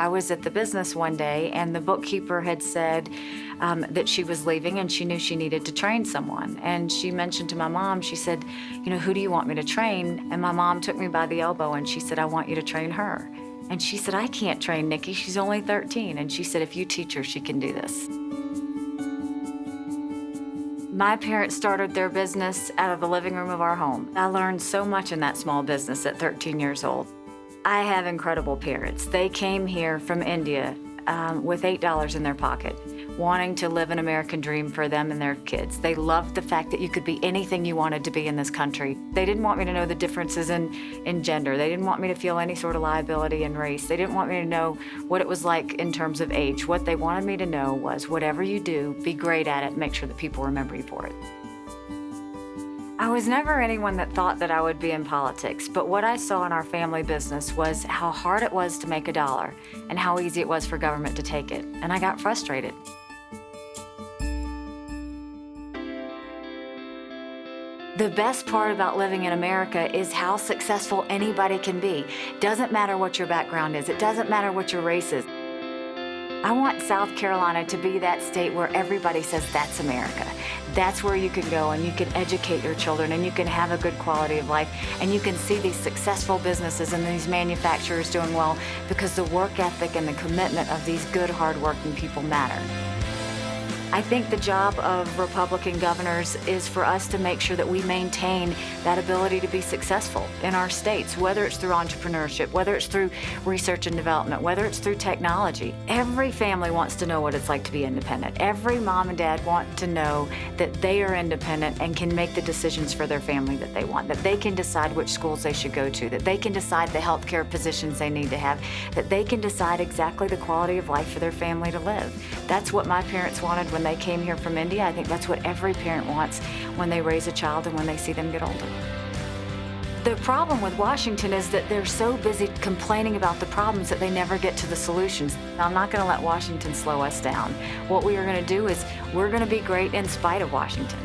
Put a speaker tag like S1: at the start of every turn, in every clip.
S1: I was at the business one day, and the bookkeeper had said that she was leaving and she knew she needed to train someone. And she mentioned to my mom, she said, who do you want me to train? And my mom took me by the elbow and she said, I want you to train her. And she said, I can't train Nikki, she's only 13. And she said, if you teach her, she can do this. My parents started their business out of the living room of our home. I learned so much in that small business at 13 years old. I have incredible parents. They came here from India with $8 in their pocket, wanting to live an American dream for them and their kids. They loved the fact that you could be anything you wanted to be in this country. They didn't want me to know the differences in gender. They didn't want me to feel any sort of liability in race. They didn't want me to know what it was like in terms of age. What they wanted me to know was whatever you do, be great at it, make sure that people remember you for it. I was never anyone that thought that I would be in politics, but what I saw in our family business was how hard it was to make a dollar and how easy it was for government to take it, and I got frustrated. The best part about living in America is how successful anybody can be. Doesn't matter what your background is. It doesn't matter what your race is. I want South Carolina to be that state where everybody says that's America. That's where you can go and you can educate your children and you can have a good quality of life and you can see these successful businesses and these manufacturers doing well because the work ethic and the commitment of these good, hardworking people matter. I think the job of Republican governors is for us to make sure that we maintain that ability to be successful in our states, whether it's through entrepreneurship, whether it's through research and development, whether it's through technology. Every family wants to know what it's like to be independent. Every mom and dad want to know that they are independent and can make the decisions for their family that they want, that they can decide which schools they should go to, that they can decide the healthcare positions they need to have, that they can decide exactly the quality of life for their family to live. That's what my parents wanted when they came here from India. I think that's what every parent wants when they raise a child and when they see them get older. The problem with Washington is that they're so busy complaining about the problems that they never get to the solutions. I'm not going to let Washington slow us down. What we are going to do is we're going to be great in spite of Washington.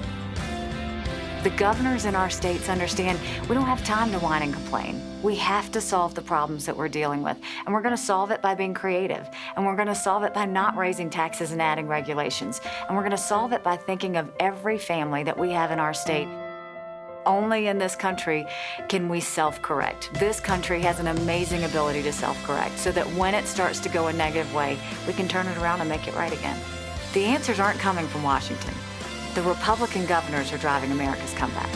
S1: The governors in our states understand we don't have time to whine and complain. We have to solve the problems that we're dealing with, and we're going to solve it by being creative, and we're going to solve it by not raising taxes and adding regulations, and we're going to solve it by thinking of every family that we have in our state. Only in this country can we self-correct. This country has an amazing ability to self-correct so that when it starts to go a negative way, we can turn it around and make it right again. The answers aren't coming from Washington. The Republican governors are driving America's comeback.